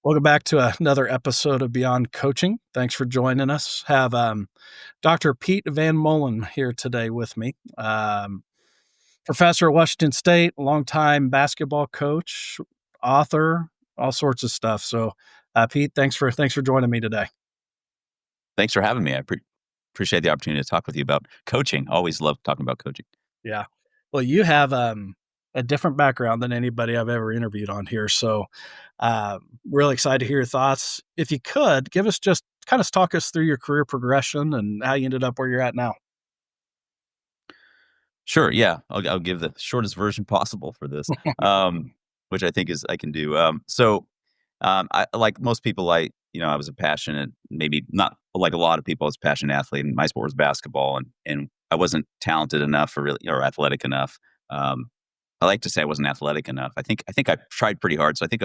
Welcome back to another episode of Beyond Coaching. Thanks for joining us. Have Dr. Pete Van Mullen here today with me. Professor at Washington State, longtime basketball coach, author, all sorts of stuff. So, Pete, thanks for joining me today. Thanks for having me. I appreciate the opportunity to talk with you about coaching. Always love talking about coaching. Yeah. Well, you have a different background than anybody I've ever interviewed on here. So, really excited to hear your thoughts. If you could, give us just kind of talk us through your career progression and how you ended up where you're at now. Sure. Yeah. I'll give the shortest version possible for this, which I think I can do. I, like most people, I was a passionate, maybe not like a lot of people, I was a passionate athlete, and my sport was basketball, and I wasn't talented enough or athletic enough. I like to say I wasn't athletic enough. I think I tried pretty hard, so I think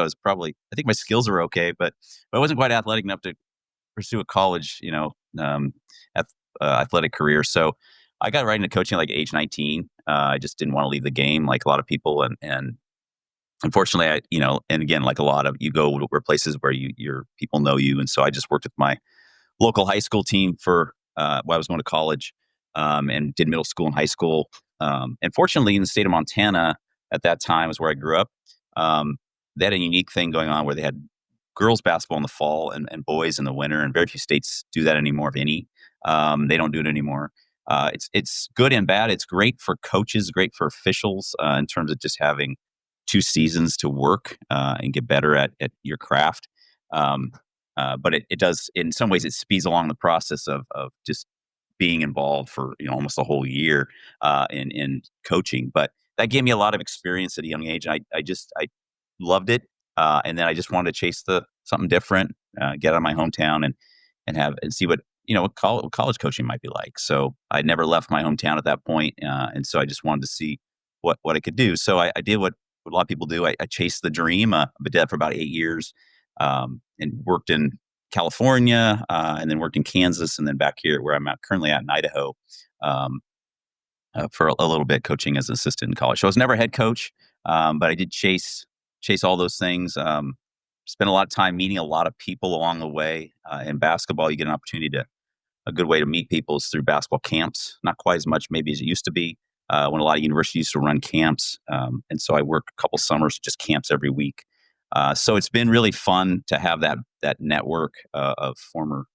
my skills were okay, but I wasn't quite athletic enough to pursue a college, athletic career. So I got right into coaching like age 19. I just didn't want to leave the game like a lot of people, and unfortunately, and again, like a lot of you go where places where your people know you, and so I just worked with my local high school team for while I was going to college, and did middle school and high school. And fortunately, in the state of Montana at that time was where I grew up. They had a unique thing going on where they had girls basketball in the fall and boys in the winter, and very few states do that anymore, if any. They don't do it anymore. It's good and bad. It's great for coaches, great for officials in terms of just having 2 seasons to work and get better at your craft. But it does, in some ways, it speeds along the process of just being involved for almost a whole year in coaching. But that gave me a lot of experience at a young age. I loved it, and then I just wanted to chase something different, get out of my hometown and see what what college coaching might be like. So I never left my hometown at that point, and so I just wanted to see what I could do. So I did what a lot of people do. I chased the dream. I did that for about 8 years, and worked in California, and then worked in Kansas, and then back here where I'm currently at in Idaho, for a little bit, coaching as an assistant in college. So I was never a head coach, but I did chase all those things. Spent a lot of time meeting a lot of people along the way. In basketball, you get an opportunity a good way to meet people is through basketball camps. Not quite as much maybe as it used to be when a lot of universities used to run camps. And so I worked a couple summers, just camps every week. So it's been really fun to have that network of former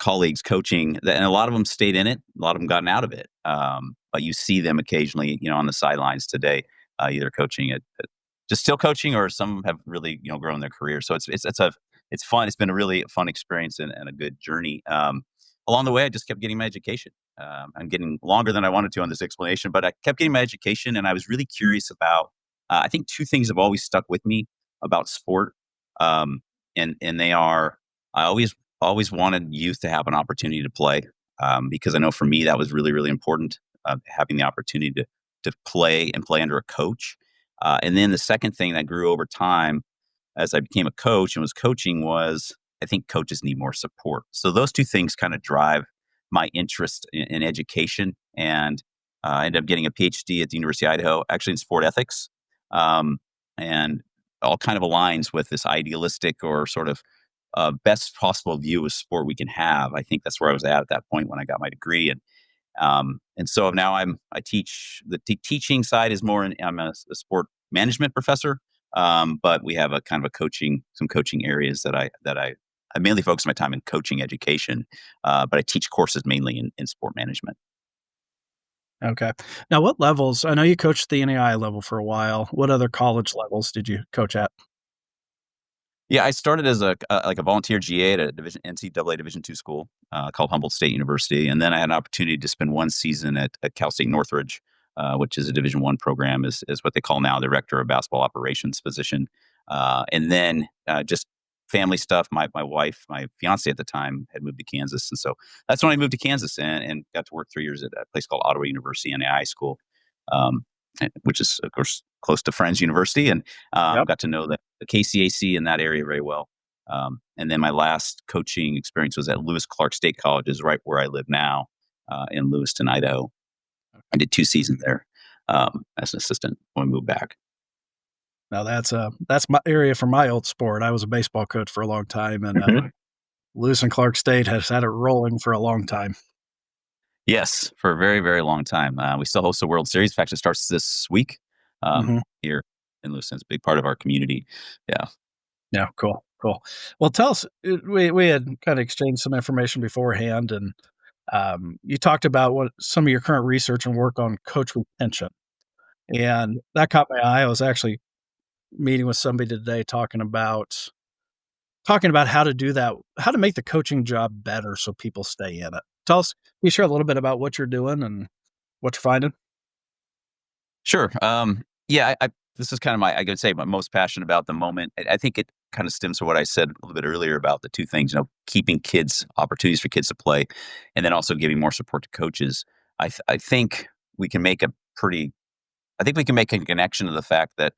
colleagues coaching, and a lot of them stayed in it. A lot of them gotten out of it. But you see them occasionally, on the sidelines today, either coaching just still coaching, or some have really, grown their career. So it's fun. It's been a really fun experience and a good journey. Along the way, I just kept getting my education. I'm getting longer than I wanted to on this explanation, but I kept getting my education, and I was really curious about. I think 2 things have always stuck with me about sport, and they are I always wanted youth to have an opportunity to play, because I know for me that was really, really important, having the opportunity to play and play under a coach. And then the second thing that grew over time as I became a coach and was coaching was I think coaches need more support. So those 2 things kind of drive my interest in education. And I ended up getting a PhD at the University of Idaho, actually in sport ethics, and all kind of aligns with this idealistic or sort of best possible view of sport we can have. I think that's where I was at that point when I got my degree. And so now I teach. The teaching side is more I'm a sport management professor, but we have a kind of some coaching areas that I mainly focus my time in coaching education, but I teach courses mainly in sport management. Okay. Now, what levels? I know you coached the NAI level for a while. What other college levels did you coach at? Yeah, I started as a volunteer GA at a NCAA Division II school called Humboldt State University, and then I had an opportunity to spend 1 season at Cal State Northridge, which is a Division I program, is what they call now Director of Basketball Operations position. And then just family stuff. My wife, my fiance at the time, had moved to Kansas, and so that's when I moved to Kansas and got to work 3 years at a place called Ottawa University NAI School, which is of course close to Friends University, and got to know the KCAC in that area very well. And then my last coaching experience was at Lewis Clark State College, is right where I live now, in Lewiston, Idaho. I did 2 seasons there as an assistant when we moved back. Now that's my area for my old sport. I was a baseball coach for a long time, and Mhm. Lewis and Clark State has had it rolling for a long time. Yes, for a very, very long time. We still host the World Series. In fact, it starts this week Hmm. here in Lewiston. It's a big part of our community. Yeah. Yeah, cool, cool. Well, tell us. We had kind of exchanged some information beforehand, and you talked about what some of your current research and work on coach retention, and that caught my eye. I was actually meeting with somebody today talking about how to do that, how to make the coaching job better so people stay in it. Tell us, can you share a little bit about what you're doing and what you're finding? Sure. Yeah, this is kind of I could say my most passionate about the moment. I think it kind of stems from what I said a little bit earlier about the two things, keeping kids, opportunities for kids to play, and then also giving more support to coaches. I think we can make a pretty, I think we can make a connection to the fact that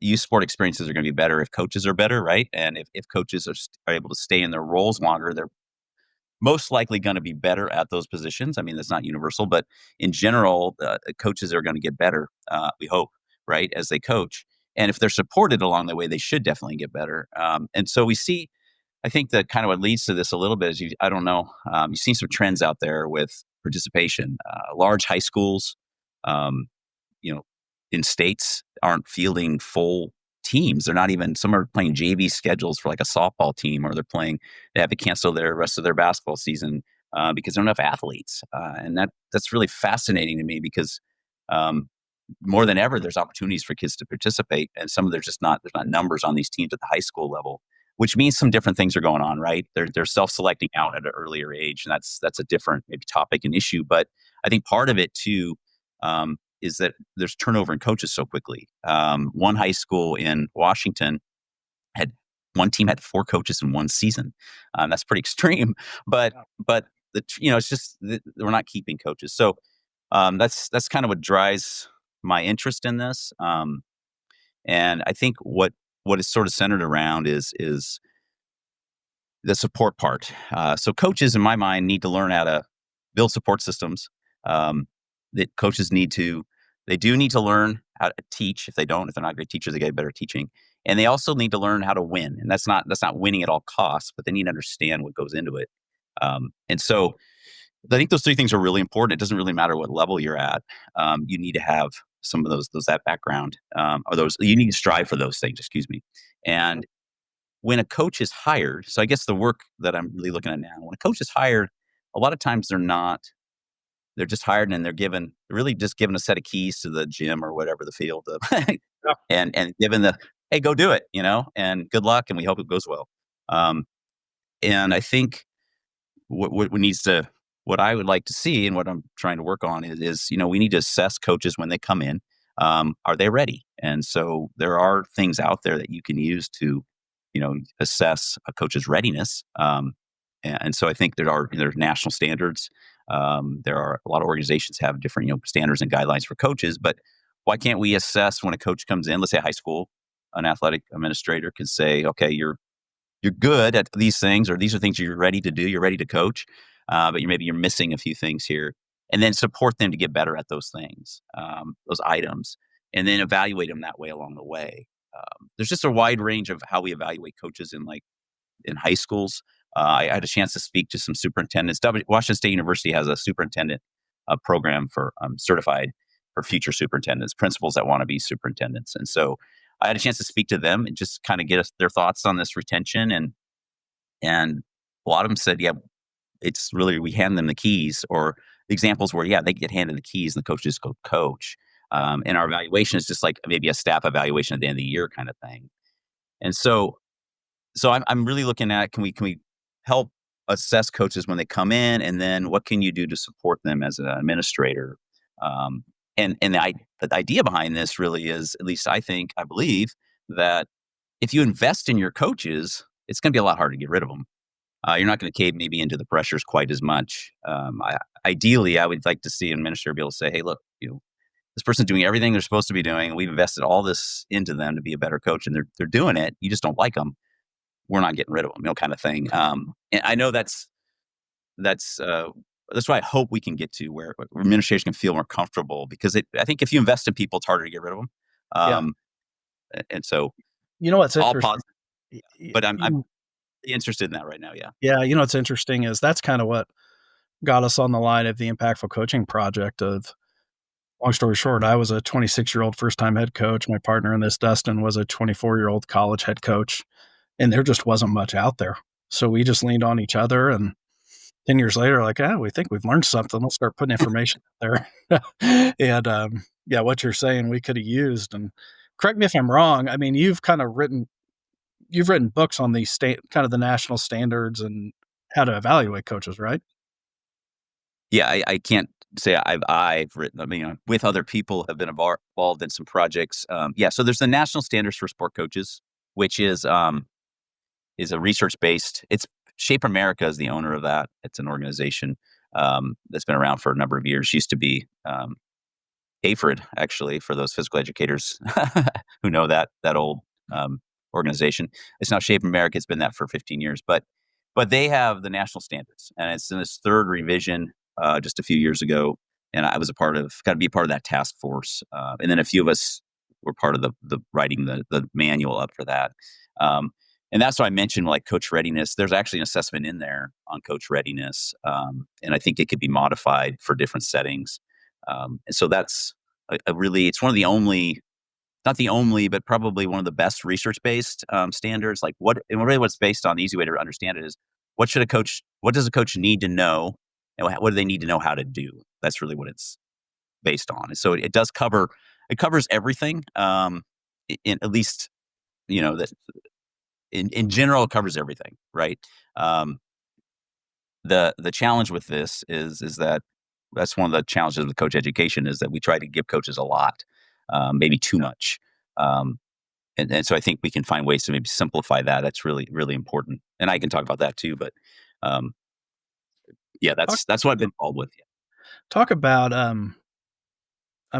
youth sport experiences are going to be better if coaches are better, right? And if coaches are able to stay in their roles longer, they're most likely going to be better at those positions. I mean, that's not universal, but in general, coaches are going to get better. We hope, right, as they coach. And if they're supported along the way, they should definitely get better. And so we see, I think that kind of what leads to this a little bit is I don't know, you've seen some trends out there with participation. Large high schools, um, you know, in states aren't fielding full teams. They're not even, some are playing JV schedules for like a softball team, or they have to cancel their rest of their basketball season because there are enough athletes. And that's really fascinating to me because um, more than ever, there's opportunities for kids to participate, and there's not numbers on these teams at the high school level, which means some different things are going on, right? They're self-selecting out at an earlier age, and that's a different maybe topic and issue. But I think part of it too is that there's turnover in coaches so quickly. One high school in Washington had one team had 4 coaches in one season. That's pretty extreme, but Yeah. it's just we're not keeping coaches. So that's kind of what drives my interest in this. And I think what is sort of centered around is the support part. So coaches, in my mind, need to learn how to build support systems. Um, that coaches they do need to learn how to teach. If they're not great teachers, they get better teaching. And they also need to learn how to win. And that's not winning at all costs, but they need to understand what goes into it. And so I think those 3 things are really important. It doesn't really matter what level you're at. You need to have some of that background, or those you need to strive for those things. Excuse me. And when a coach is hired, so I guess the work that I'm really looking at now, when a coach is hired, a lot of times they're not. They're just hired and they're really just given a set of keys to the gym or whatever the field, Yeah. and given the hey, go do it, and good luck, and we hope it goes well. Um, and I think what needs to what I would like to see and what I'm trying to work on is we need to assess coaches when they come in. Are they ready? And so there are things out there that you can use to assess a coach's readiness. And so I think there's national standards. There are a lot of organizations have different standards and guidelines for coaches, but why can't we assess when a coach comes in? Let's say high school, an athletic administrator can say, okay, you're good at these things, or these are things you're ready to do. You're ready to coach, but maybe you're missing a few things here, and then support them to get better at those things, those items, and then evaluate them that way along the way. There's just a wide range of how we evaluate coaches in high schools. I had a chance to speak to some superintendents. Washington State University has a superintendent program for certified for future superintendents, principals that want to be superintendents, and so I had a chance to speak to them and just kind of get their thoughts on this retention. And a lot of them said, yeah, it's really, we hand them the keys, or examples where, yeah, they get handed the keys and the coach just go coach. And our evaluation is just like maybe a staff evaluation at the end of the year kind of thing. And so I'm really looking at, can we help assess coaches when they come in, and then what can you do to support them as an administrator? Um, and the idea behind this really is, at least I believe that if you invest in your coaches, it's going to be a lot harder to get rid of them. You're not going to cave maybe into the pressures quite as much. Ideally, I would like to see an administrator be able to say, "Hey, look, this person's doing everything they're supposed to be doing. We've invested all this into them to be a better coach, and they're doing it. You just don't like them. we're not getting rid of them, kind of thing. And I know that's why I hope we can get to where administration can feel more comfortable, because I think if you invest in people, it's harder to get rid of them. Yeah. Um, and so You know what's all interesting? positive, Y y but I'm you interested in that right now. Yeah. Yeah, you know what's interesting is that's kinda what got us on the line of the Impactful Coaching Project of long story short, I was a 26-year-old first-time head coach. My partner in this, Dustin, was a 24-year-old college head coach, and there just wasn't much out there. So we just leaned on each other, and 10 years later, like, "Ah, we think we've learned something. Let's start putting information out there." And, yeah, what you're saying we coulda used, and correct me if I'm wrong, I mean, you've written books on these kind of the national standards and how to evaluate coaches, right? Yeah, I can't say I've written. I mean, with other people, have been involved in some projects. Yeah, so there's the National Standards for Sport Coaches, which is a research based. It's Shape America is the owner of that. It's an organization that's been around for a number of years. Used to be AFRID, actually, for those physical educators who know that old um, organization. It's now Shape America. It's been that for 15 years, but they have the national standards, and it's in its third revision just a few years ago. And I was got to be part of that task force, and then a few of us were part of the writing the manual up for that. Um, and that's why I mentioned like coach readiness. There's actually an assessment in there on coach readiness, and I think it could be modified for different settings. And so that's a really, it's one of the only, not the only, but probably one of the best research based standards. Like and really what's based on, the easy way to understand it is what does a coach need to know, and what do they need to know how to do? That's really what it's based on. And so it covers everything. In at least, that in general, it covers everything, right? Um, the challenge with this is that that's one of the challenges with coach education, is that we try to give coaches a lot, maybe too much. Um, and so I think we can find ways to maybe simplify that. That's really, really important. And I can talk about that too, but um, yeah, Talk that's what I've been involved with. talk about, I'm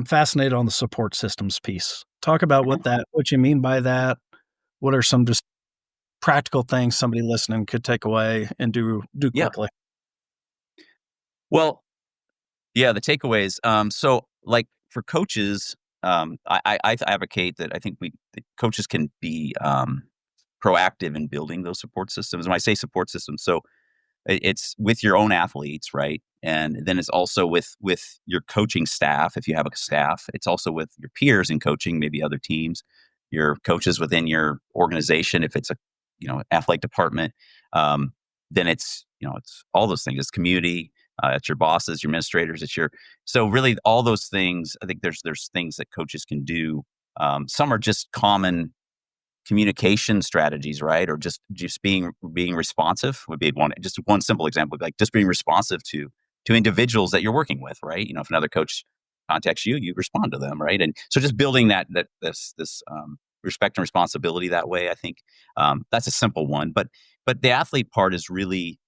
fascinated on the support systems piece. Talk about Yeah. what you mean by that. What are some just practical things somebody listening could take away and do Yeah. quickly? Well, yeah, the takeaways. So like for coaches, I advocate that I think that coaches can be proactive in building those support systems. When I say support systems, so it's with your own athletes, right? And then it's also with your coaching staff, if you have a staff. It's also with your peers in coaching, maybe other teams, your coaches within your organization, if it's a athletic department. Um, then it's all those things. It's community. It's your bosses, your administrators. So really all those things. I think there's things that coaches can do. Some are just common communication strategies, right? Or just being responsive would be one. Just one simple example would be like just being responsive to individuals that you're working with, right? If another coach contacts you, you respond to them, right? And so just building this respect and responsibility that way, I think that's a simple one. But the athlete part is really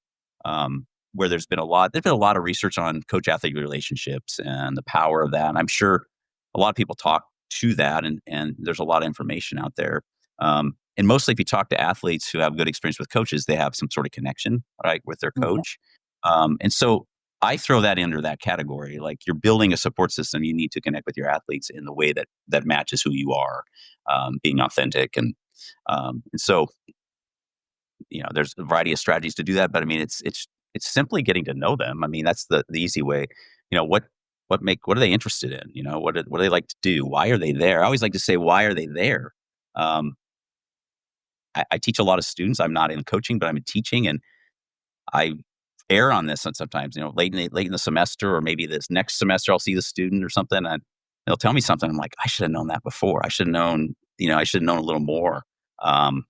where there's been a lot of research on coach athlete relationships and the power of that. And I'm sure a lot of people talk to that, and there's a lot of information out there. And mostly, if you talk to athletes who have good experience with coaches, they have some sort of connection, right, with their Mhm. coach. And so I throw that under that category. Like you're building a support system, you need to connect with your athletes in the way that matches who you are, being authentic, and so there's a variety of strategies to do that. But I mean, it's simply getting to know them. I mean, that's the easy way. What are they interested in? What do they like to do? Why are they there? I always like to say, why are they there? Um, I teach a lot of students. I'm not in coaching, but I'm in teaching, and I err on this. And sometimes, late in the semester, or maybe this next semester, I'll see the student or something, and they'll tell me something. I'm like, I should have known that before. I should have known. I should have known a little more um,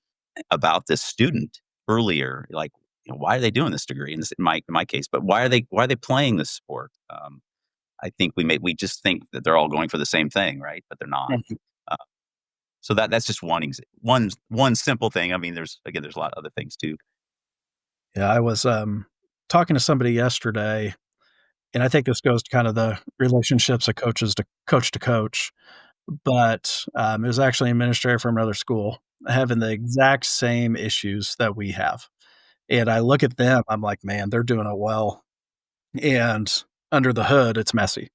about this student earlier. Like, why are they doing this degree? In my case, but why are they playing this sport? I think we just think that they're all going for the same thing, right? But they're not. Mhm. Uh, so that's just one simple thing. I mean, there's a lot of other things too. Yeah, I was, talking to somebody yesterday, and I think this goes to kind of the relationships of coaches to coach, but, it was actually an administrator from another school, having the exact same issues that we have. And I look at them, I'm like, man, they're doing it well. And under the hood, it's messy.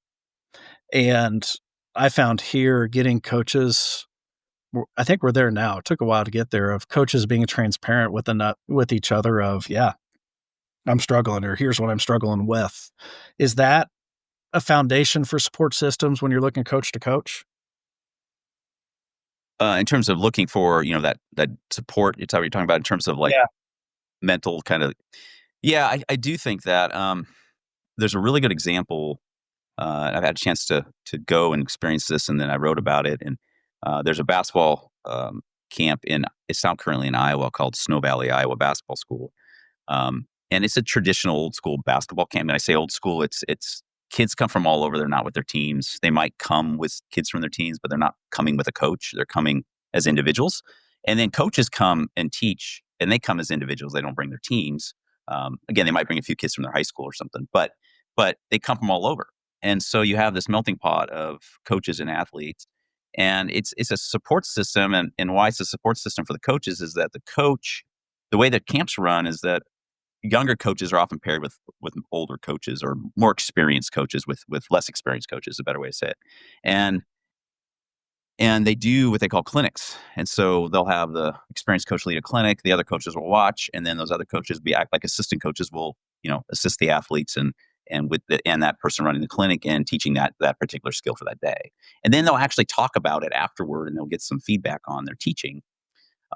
And I found here getting coaches, I think we're there now. It took a while to get there, of coaches being transparent with each other of, yeah, I'm struggling, or here's what I'm struggling with. Is that a foundation for support systems when you're looking coach to coach? In terms of looking for, that support, it's how you're talking about in terms of like Yeah. mental kind of. Yeah, I do think that there's a really good example. I've had a chance to go and experience this, and then I wrote about it. And there's a basketball camp it's now currently in Iowa called Snow Valley, Iowa Basketball School. And it's a traditional old school basketball camp. And I say old school, it's kids come from all over. They're not with their teams. They might come with kids from their teams, but they're not coming with a coach. They're coming as individuals. And then coaches come and teach, and they come as individuals. They don't bring their teams. Again, they might bring a few kids from their high school or something, but they come from all over. And so you have this melting pot of coaches and athletes. And it's a support system. And why it's a support system for the coaches is that the way that camps run is that younger coaches are often paired with older coaches, or more experienced coaches with less experienced coaches, a better way to say it. And they do what they call clinics. And so they'll have the experienced coach lead a clinic, the other coaches will watch, and then those other coaches act like assistant coaches, will, assist the athletes and that person running the clinic and teaching that particular skill for that day. And then they'll actually talk about it afterward, and they'll get some feedback on their teaching.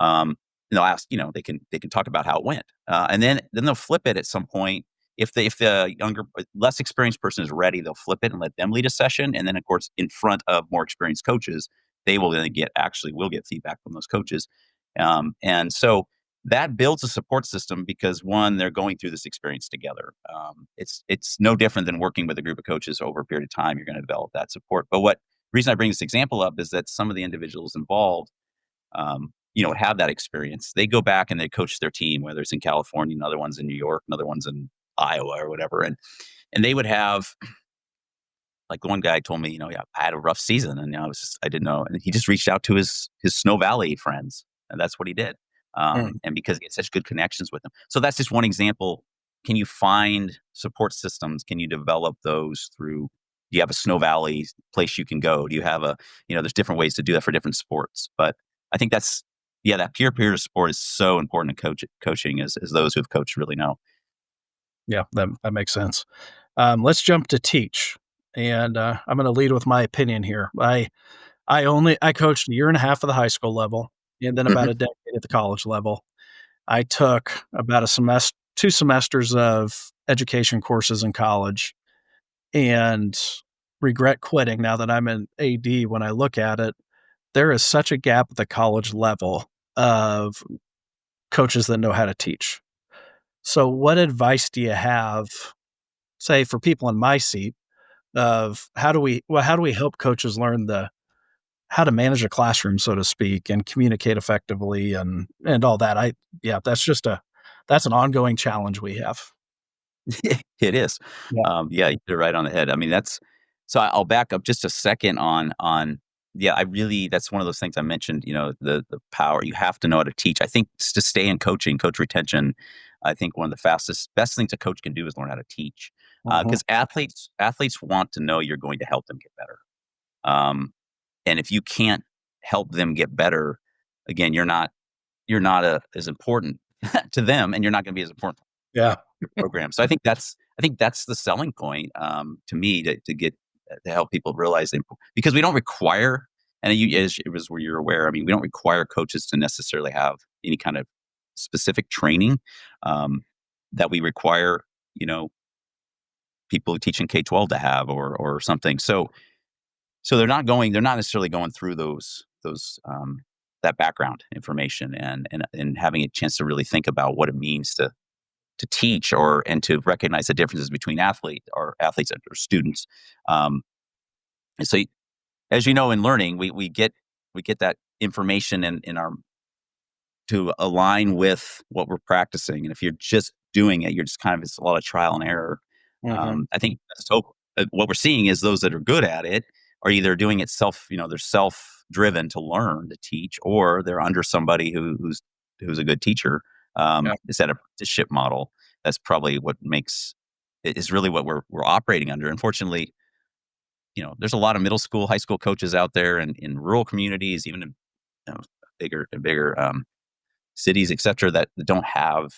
Um, and they'll ask, they can talk about how it went, and then they'll flip it at some point. If the younger, less experienced person is ready, they'll flip it and let them lead a session. And then, of course, in front of more experienced coaches, they will then will get feedback from those coaches. And so that builds a support system because, one, they're going through this experience together. It's no different than working with a group of coaches over a period of time. You're going to develop that support. But what reason I bring this example up is that some of the individuals involved, have that experience. They go back and they coach their team, whether it's in California, another one's in New York, another one's in Iowa or whatever. And they would have, like, the one guy told me, yeah, I had a rough season, and I didn't know. And he just reached out to his Snow Valley friends, and that's what he did. Mm. And because he had such good connections with them. So that's just one example. Can you find support systems? Can you develop those through, do you have a Snow Valley place you can go? Do you have there's different ways to do that for different sports. But I think that peer-to-peer support is so important in coaching, as those who have coached really know. Yeah, that makes sense. Let's jump to teach, and I'm going to lead with my opinion here. I coached a year and a half at the high school level, and then about Mhm. a decade at the college level. I took about 2 semesters of education courses in college, and regret quitting now that I'm in AD. When I look at it, there is such a gap at the college level of coaches that know how to teach. So, what advice do you have, say, for people in my seat, of how do we help coaches learn the how to manage a classroom, so to speak, and communicate effectively, and all that? Yeah, that's an ongoing challenge we have. It is. Yeah. Yeah, you hit it right on the head. I mean, I'll back up just a second on yeah, that's one of those things I mentioned, the power. You have to know how to teach. I think to stay in coaching, coach retention, I think one of the best things a coach can do is learn how to teach. Mhm. Because athletes want to know you're going to help them get better. Um, and if you can't help them get better, again, you're not as important to them, and you're not going to be as important Yeah. your program. So I think that's the selling point, to me, to help people realize that, because we don't require, and as it was where you're aware, I mean, we don't require coaches to necessarily have any kind of specific training, um, that we require, you know, people who teach in K-12 to have, or something. So they're not necessarily going through that background information, and having a chance to really think about what it means to teach, and to recognize the differences between athletes or students. Um, and so, as you know, in learning, we get that information in our to align with what we're practicing. And if you're just doing it, you're just kind of, it's a lot of trial and error. Mhm. I think what we're seeing is those that are good at it are either doing it they're self driven to learn to teach, or they're under somebody who's a good teacher. Yeah. Is that apprenticeship model? That's probably what is really what we're operating under. Unfortunately, there's a lot of middle school, high school coaches out there in rural communities, even in bigger cities, et cetera, that don't have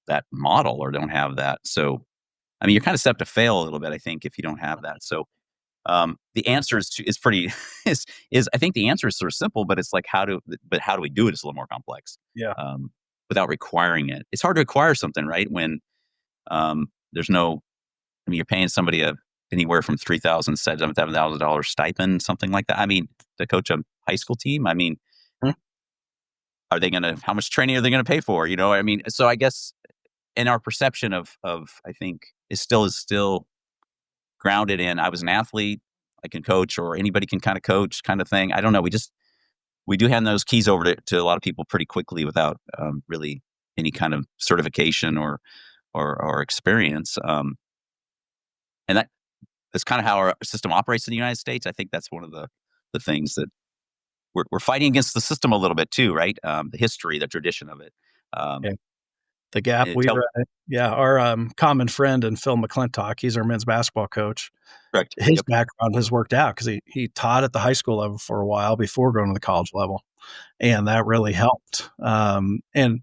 that model or don't have that. So, I mean, you're kind of set up to fail a little bit, I think, if you don't have that. So, the answer is pretty is I think the answer is sort of simple, but it's like how do we do it? It's a little more complex, Yeah. um, without requiring it. It's hard to acquire something, right? When there's no, I mean, you're paying somebody anywhere from $3,000, $7,000 stipend, something like that. I mean, to coach a high school team. I mean, Mhm. are they going to? How much training are they going to pay for? I mean, so I guess in our perception of I think is still grounded in I was an athlete, I can coach, or anybody can kind of coach, kind of thing. I don't know. We do hand those keys over to a lot of people pretty quickly without really any kind of certification or experience. And that's kind of how our system operates in the United States. I think that's one of the things that we're fighting against the system a little bit too, right? The history, the tradition of it. Um, Yeah. The gap and we tell yeah, our, common friend and Phil McClintock, he's our men's basketball coach. correct. His Yep. background has worked out because he taught at the high school level for a while before going to the college level, and that really helped. And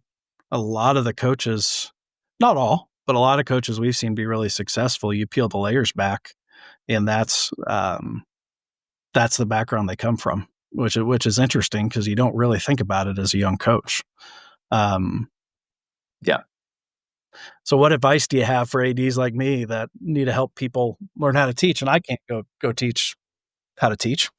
a lot of the coaches, not all, but a lot of coaches we've seen be really successful, you peel the layers back, and that's the background they come from, which is interesting because you don't really think about it as a young coach. Um, Yeah. so what advice do you have for ADs like me that need to help people learn how to teach? And I can't go teach how to teach.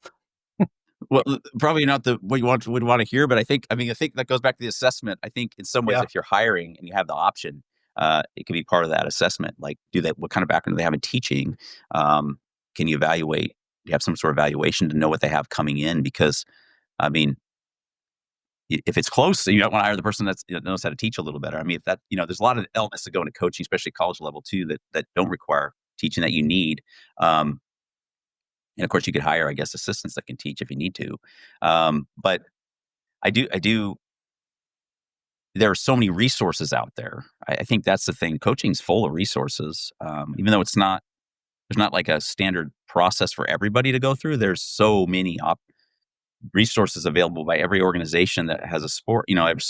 Well, probably not what you would want to hear, but I think that goes back to the assessment. I think in some ways, Yeah. if you're hiring and you have the option, it can be part of that assessment. Like, what kind of background do they have in teaching? Can you evaluate? Do you have some sort of evaluation to know what they have coming in? Because I mean, if it's close, you don't want to hire the person that knows how to teach a little better. I mean, if that there's a lot of elements that go into coaching, especially college level too, that don't require teaching that you need. Um, and of course, you could hire, I guess, assistants that can teach if you need to. But I do. There are so many resources out there. I think that's the thing. Coaching's full of resources, even though there's not like a standard process for everybody to go through. There's so many resources available by every organization that has a sport.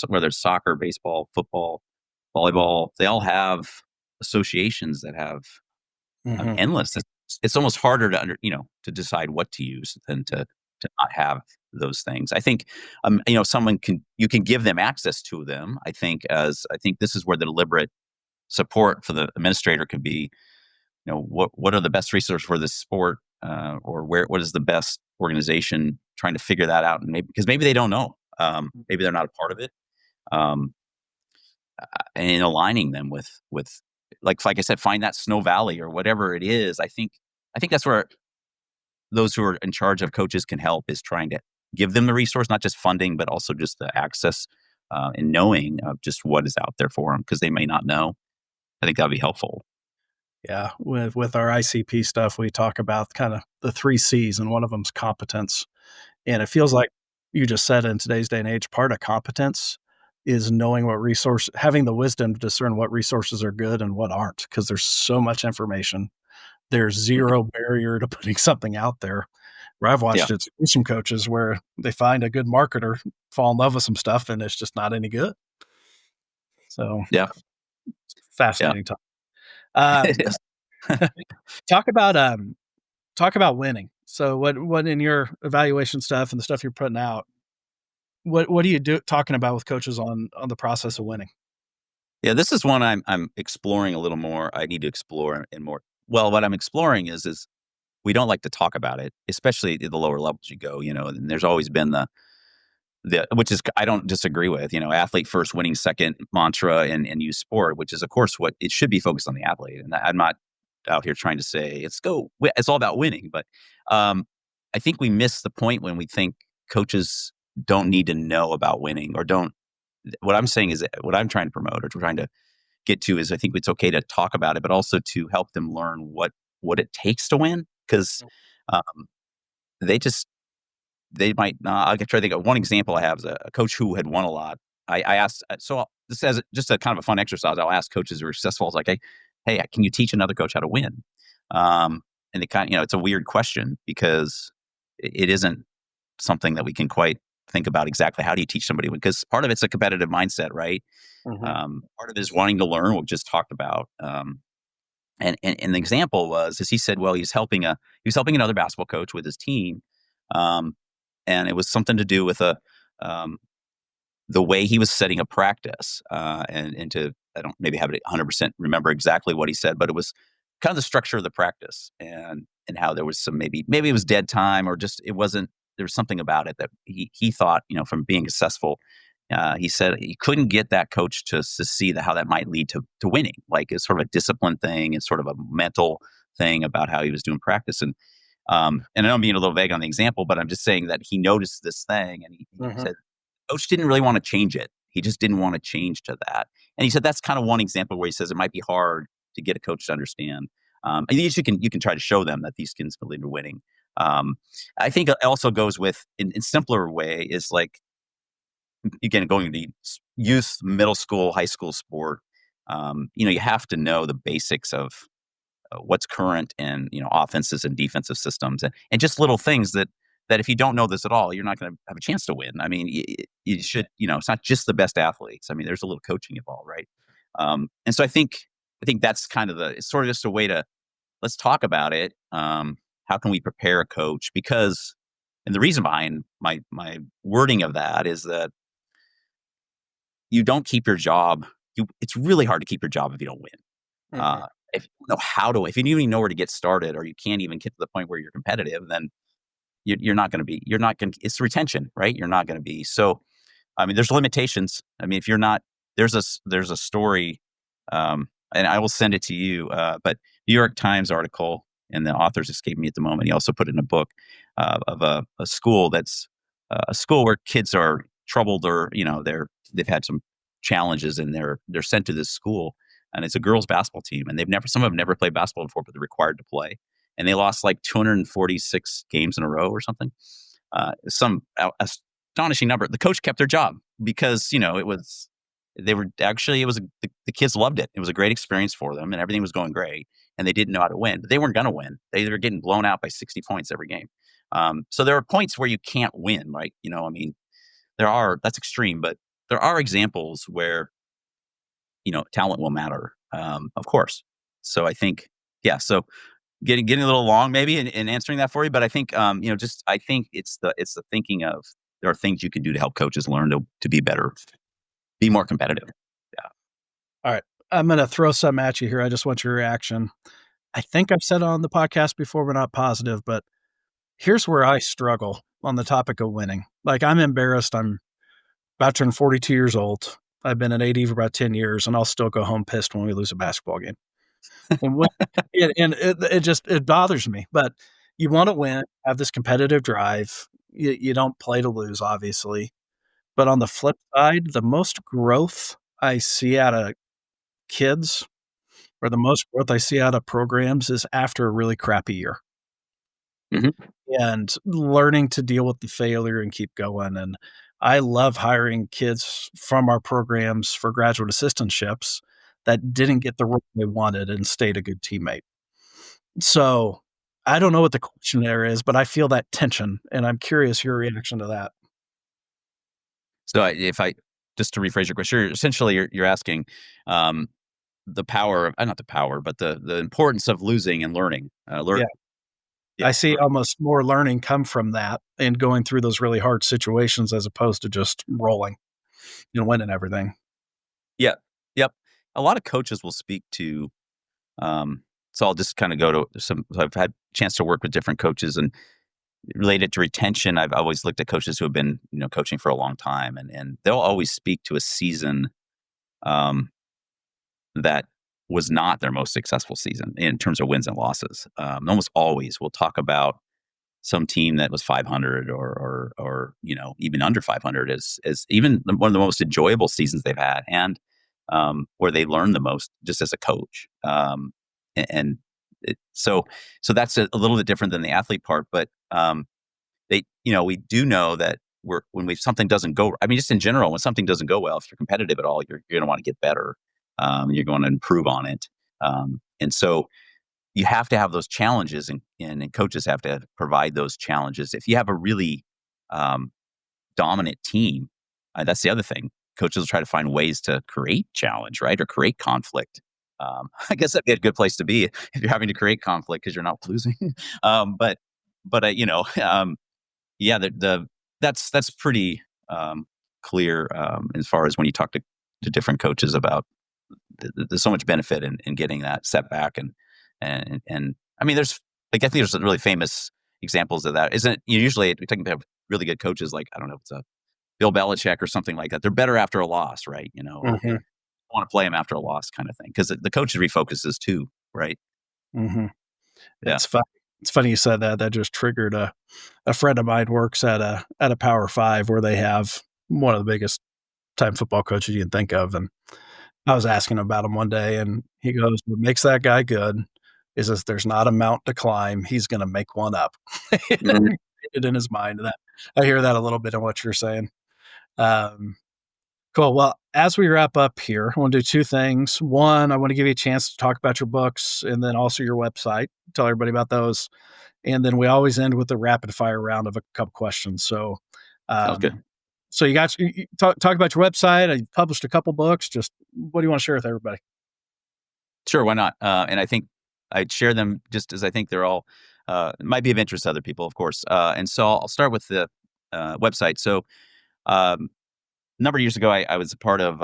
Whether it's soccer, baseball, football, volleyball, they all have associations that have Mhm. endless. It's almost harder to decide what to use than to not have those things. I think, you can give them access to them. I think this is where the deliberate support for the administrator could be. What are the best resources for this sport, or what is the best organization trying to figure that out, and maybe they don't know. Maybe they're not a part of it. Um, and aligning them with like I said, find that Snow Valley or whatever it is. I think that's where those who are in charge of coaches can help, is trying to give them the resource, not just funding, but also just the access, and knowing of just what is out there for them, because they may not know. I think that'd be helpful. Yeah, with our ICP stuff, we talk about kind of the 3 Cs, and one of them's competence. And it feels like you just said in today's day and age, part of competence is knowing having the wisdom to discern what resources are good and what aren't, because there's so much information. There's Mhm. zero barrier to putting something out there. Where I've Yeah, watched it with some coaches where they find a good marketer, fall in love with some stuff, and it's just not any good. So yeah, yeah. fascinating topic. It Um, is. talk about talk about winning. So what in your evaluation stuff and the stuff you're putting out, what do you do talking about with coaches on the process of winning? Yeah, this is one I'm exploring a little more. I need to explore in more. Well, what I'm exploring is we don't like to talk about it, especially at the lower levels you go. And there's always been the which is I don't disagree with. Athlete first, winning second mantra and use sport, which is of course what it should be focused on the athlete. And I'm not out here trying to say it's all about winning, but um, I think we miss the point when we think coaches don't need to know about winning or don't. What I'm saying is what I'm trying to promote or trying to get to is I think it's okay to talk about it, but also to help them learn what it takes to win, because um, they just they might not. I can try to think of one example I have is a coach who had won a lot. I asked, this as just a kind of a fun exercise. I'll ask coaches who are successful. It's like, hey, can you teach another coach how to win? And it's a weird question because it isn't something that we can quite think about exactly. How do you teach somebody? Because part of it's a competitive mindset, right? Mhm. Part of it is wanting to learn, what we just talked about. And the example was, as he said, well, he was helping another basketball coach with his team, um, and it was something to do with um, the way he was setting a practice, and to I don't maybe have it 100% remember exactly what he said, but it was kind of the structure of the practice and how there was some maybe it was dead time or just it wasn't there was something about it that he thought from being successful. He said he couldn't get that coach to see how that might lead to winning. Like it's sort of a discipline thing, it's sort of a mental thing about how he was doing practice. And I know I'm being a little vague on the example, but I'm just saying that he noticed this thing and he Mhm. said coach didn't really want to change it. He just didn't want to change to that. And he said that's kind of one example where he says it might be hard to get a coach to understand. And you can try to show them that these kids can lead to winning. Um, I think it also goes with in simpler way is like again going to youth, middle school, high school sport. You have to know the basics of what's current in offenses and defensive systems and just little things that if you don't know this at all, you're not going to have a chance to win. I mean, you should, it's not just the best athletes. I mean, there's a little coaching involved, right? And so I think that's kind of it's sort of just a way to let's talk about it. How can we prepare a coach? Because, and the reason behind my wording of that is that you don't keep your job. It's really hard to keep your job if you don't win. Mhm. Uh, if you don't know if you don't even know where to get started, or you can't even get to the point where you're competitive, then you're not going to be. You're not going. It's retention, right? You're not going to be. So, I mean, there's limitations. I mean, if you're not, there's a story, and I will send it to you. But New York Times article, and the authors escape me at the moment. He also put it in a book of a school that's a school where kids are troubled or they've had some challenges and they're sent to this school and it's a girls basketball team and some of them never played basketball before but they're required to play and they lost like 246 games in a row or something. Some astonishing number. The coach kept their job because it was they were actually it was the kids loved it. It was a great experience for them and everything was going great and they didn't know how to win, but they weren't going to win. They were getting blown out by 60 points every game. So there are points where you can't win, right? I mean, that's extreme, but there are examples where talent will matter, of course. So I think, yeah. So getting a little long maybe in answering that for you, but I think just I think it's the thinking of there are things you can do to help coaches learn to be better, be more competitive. Yeah. All right. I'm gonna throw some at you here. I just want your reaction. I think I've said it on the podcast before, but not positive, but here's where I struggle on the topic of winning. Like, I'm embarrassed. I'm about to turn 42 years old. I've been an AD for about 10 years, and I'll still go home pissed when we lose a basketball game. And when it bothers me, but you wanna win, have this competitive drive. You don't play to lose, obviously. But on the flip side, the most growth I see out of kids or the most growth I see out of programs is after a really crappy year Hmm. and learning to deal with the failure and keep going. And I love hiring kids from our programs for graduate assistantships that didn't get the role they wanted and stayed a good teammate. So I don't know what the question there is, but I feel that tension, and I'm curious your reaction to that. So if I just to rephrase your question, essentially you're asking um, the power of not the power, but the importance of losing and learning. Yeah. Yeah. I see almost more learning come from that and going through those really hard situations as opposed to just rolling and winning everything. Yeah. Yep. A lot of coaches will speak to so I'll just kind of go to some I've had a chance to work with different coaches and related to retention, I've always looked at coaches who have been, coaching for a long time and they'll always speak to a season um that was not their most successful season in terms of wins and losses. Almost always we'll talk about some team that was 500 or even under 500 as even one of the most enjoyable seasons they've had and where they learned the most just as a coach. And so that's a little bit different than the athlete part, but we do know that something doesn't go, I mean, just in general, when something doesn't go well, if you're competitive at all, you're going to want to get better. You're going to improve on it. And so you have to have those challenges, and coaches have to provide those challenges. If you have a really um, dominant team, that's the other thing. Coaches will try to find ways to create challenge, right, or create conflict. I guess that'd be a good place to be if you're having to create conflict because you're not losing. But yeah, that's pretty clear as far as when you talk to different coaches about there's so much benefit in getting that setback and I mean there's like I think there's really famous examples of that. Isn't usually we take have really good coaches like I don't know if it's a Bill Belichick or something like that. They're better after a loss, right? Or Hmm. want to play them after a loss kind of thing because the coaches refocuses too, right? Hmm. Yeah. It's funny. It's funny you said that. That just triggered a friend of mine works at a Power Five where they have one of the biggest time football coaches you can think of, and I was asking him about him one day, and he goes, "What makes that guy good is if there's not a mount to climb, he's going to make one up." Mhm. It in his mind. And that I hear that a little bit in what you're saying. Um, cool. Well, as we wrap up here, I want to do two things. One, I want to give you a chance to talk about your books and then also your website. Tell everybody about those. And then we always end with a rapid fire round of a couple questions. Sounds good. Um, so you talk about your website. You published a couple books. Just what do you want to share with everybody? Sure, why not? And I think I'd share them just as I think they're all might be of interest to other people, of course. And so I'll start with the website. So um, a number of years ago, I was a part of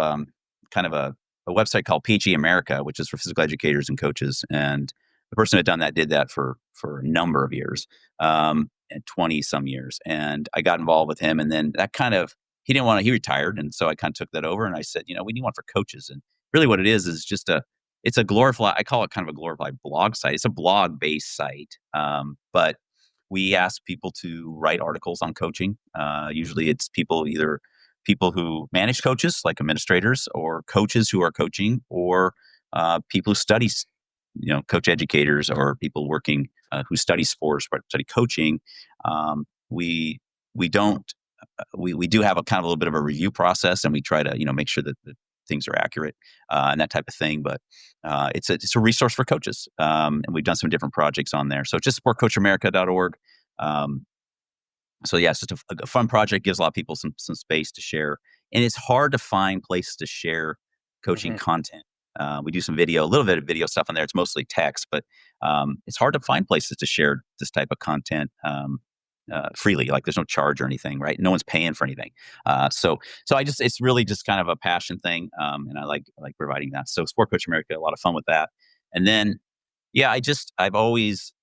kind of a website called PG America, which is for physical educators and coaches. And the person who had done that did that for a number of years, and 20 some years. And I got involved with him, and then that kind of he retired, and so I kind of took that over. And I said, we need one for coaches. And really, what it is just it's a glorified. I call it kind of a glorified blog site. It's a blog based site, but we ask people to write articles on coaching. Usually, it's either people who manage coaches, like administrators, or coaches who are coaching, or people who study, coach educators, or people working who study sports but study coaching. We we don't we do have a kind of a little bit of a review process, and we try to make sure that the things are accurate and that type of thing. But it's a resource for coaches, and we've done some different projects on there. So just supportcoachamerica.org. Um, so yeah, it's just a fun project. Gives a lot of people some space to share, and it's hard to find places to share coaching Mhm, content. We do a little bit of video stuff on there. It's mostly text, but it's hard to find places to share this type of content freely. Like there's no charge or anything, right? No one's paying for anything. So it's really just kind of a passion thing, and I like providing that. So Sport Coach America, a lot of fun with that, and then yeah, I've always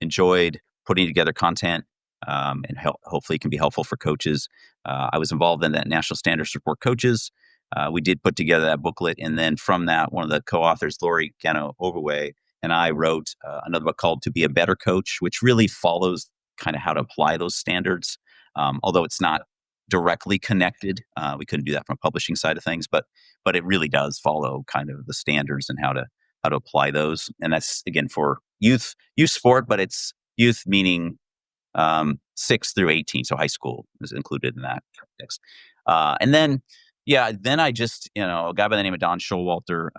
enjoyed putting together content, and hopefully it can be helpful for coaches. I was involved in that National Standards for Sport Coaches. We did put together that booklet, and then from that, one of the co-authors, Lori Gano Overway, and I wrote another book called "To Be a Better Coach," which really follows kind of how to apply those standards. Although it's not directly connected, we couldn't do that from a publishing side of things, but it really does follow kind of the standards and how to apply those. And that's again for youth sport, but it's youth meaning 6 through 18. So high school is included in that context. And then, yeah, then I just, a guy by the name of Don Showalter,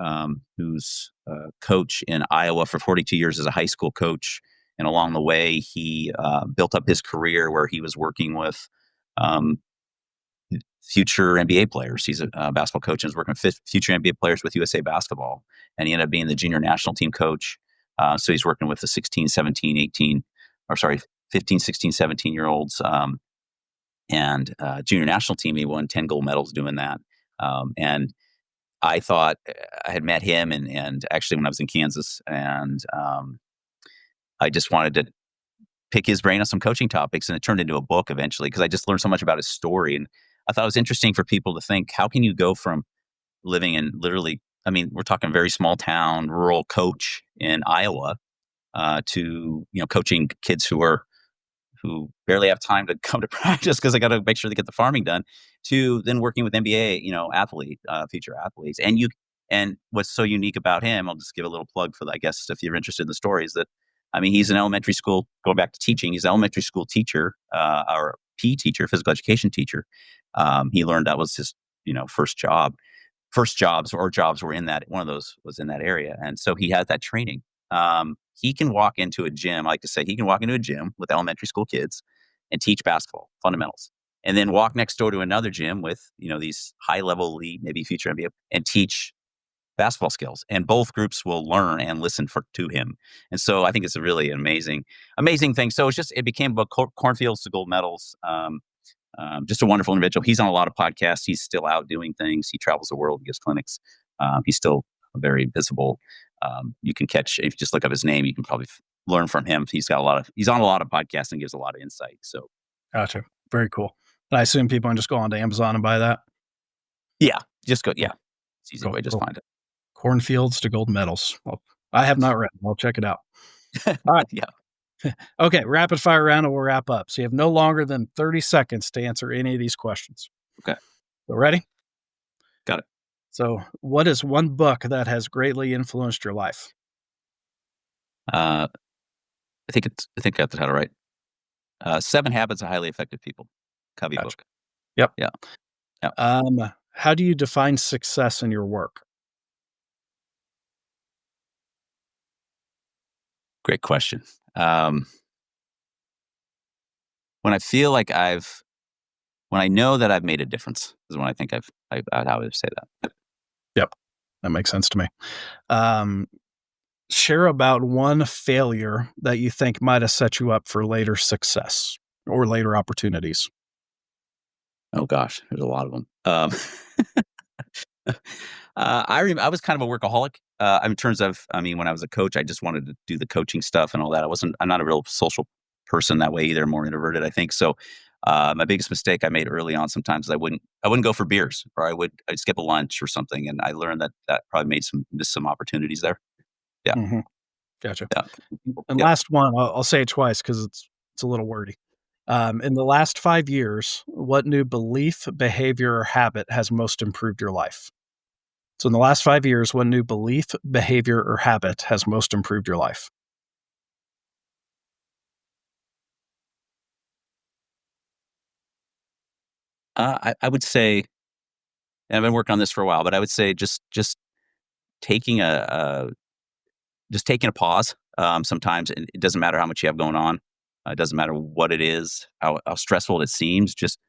who's a coach in Iowa for 42 years as a high school coach. And along the way, he built up his career where he was working with um, future NBA players. He's a basketball coach and is working with future NBA players with USA Basketball. And he ended up being the junior national team coach. So he's working with the 16, 17, 18, or sorry, 15, 16, 17 year olds. And junior national team, he won 10 gold medals doing that. And I thought I had met him and actually when I was in Kansas, and I just wanted to pick his brain on some coaching topics, and it turned into a book eventually because I just learned so much about his story. And I thought it was interesting for people to think, how can you go from living in literally, I mean, we're talking very small town, rural coach in Iowa, to, coaching kids who barely have time to come to practice because they got to make sure they get the farming done, to then working with NBA, future athletes. And what's so unique about him, I'll just give a little plug for that, I guess, if you're interested in the story, is that I mean, he's an elementary school, going back to teaching, he's an elementary school teacher, or PE teacher, physical education teacher. He learned that was his, first job. First jobs or jobs were in that, one of those was in that area. And so he had that training. He can walk into a gym, I like to say, he can walk into a gym with elementary school kids and teach basketball fundamentals, and then walk next door to another gym with, these high level elite, maybe future NBA, and teach basketball skills. And both groups will learn and listen to him. And so I think it's a really amazing thing. So it became about cornfields to gold medals. Just a wonderful individual. He's on a lot of podcasts. He's still out doing things. He travels the world, gives clinics. He's still very visible. You can catch, if you just look up his name, you can probably learn from him. He's on a lot of podcasts and gives a lot of insight. So, Gotcha. Very cool. And I assume people can just go on to Amazon and buy that. yeah, just go. Yeah, it's easy way. Just Cool. find it. Cornfields to gold medals. Well, I have not read it. I'll check it out. All right. Yeah. Okay. Rapid fire round and we'll wrap up. So you have no longer than 30 seconds to answer any of these questions. Okay. So ready? Got it. So what is one book that has greatly influenced your life? I think I got the title right. 7 Habits of Highly Effective People. Covey Gotcha. book. Yep. Yeah. How do you define success in your work? Great question. When I feel like when I know that I've made a difference is when I think I would say that. Yep. That makes sense to me. Share about one failure that you think might have set you up for later success or later opportunities. Oh gosh, there's a lot of them. I was kind of a workaholic. In terms of, when I was a coach, I just wanted to do the coaching stuff and all that. I'm not a real social person that way either. More introverted, I think. So, my biggest mistake I made early on sometimes is I wouldn't go for beers, or I'd skip a lunch or something. And I learned that probably missed some opportunities there. Yeah. Mm-hmm. Gotcha. Yeah. And Yeah. last one, I'll say it twice because it's a little wordy. In the last 5 years, what new belief, behavior, or habit has most improved your life? So in the last 5 years, what new belief, behavior, or habit has most improved your life? I would say, and I've been working on this for a while, but I would say just taking just taking a pause. Sometimes it doesn't matter how much you have going on. It doesn't matter what it is, how stressful it seems. Just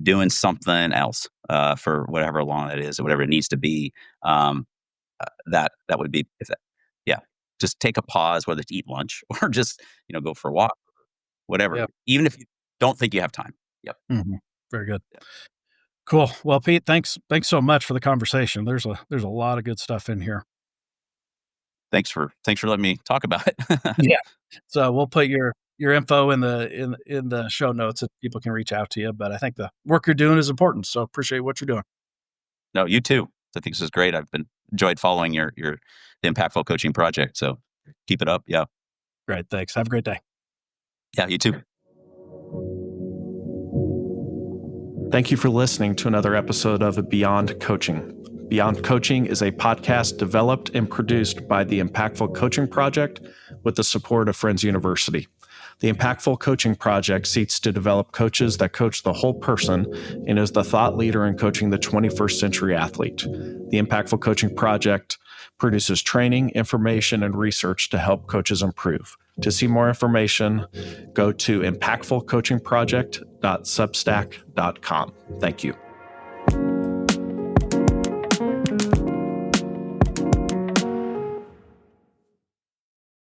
doing something else for whatever long that is or whatever it needs to be. That would be yeah. Just take a pause, whether it's eat lunch or just go for a walk, whatever. Yep. Even if you don't think you have time. Yep. Mm-hmm. Very good. Cool. Well, Pete, thanks so much for the conversation. There's a lot of good stuff in here. Thanks for letting me talk about it. Yeah. So we'll put your info in the show notes so people can reach out to you. But I think the work you're doing is important. So appreciate what you're doing. No, you too. I think this is great. I've enjoyed following the Impactful Coaching Project. So keep it up. Yeah. Great. Thanks. Have a great day. Yeah, you too. Thank you for listening to another episode of Beyond Coaching. Beyond Coaching is a podcast developed and produced by the Impactful Coaching Project with the support of Friends University. The Impactful Coaching Project seeks to develop coaches that coach the whole person and is the thought leader in coaching the 21st century athlete. The Impactful Coaching Project produces training, information, and research to help coaches improve. To see more information, go to impactfulcoachingproject.substack.com. Thank you.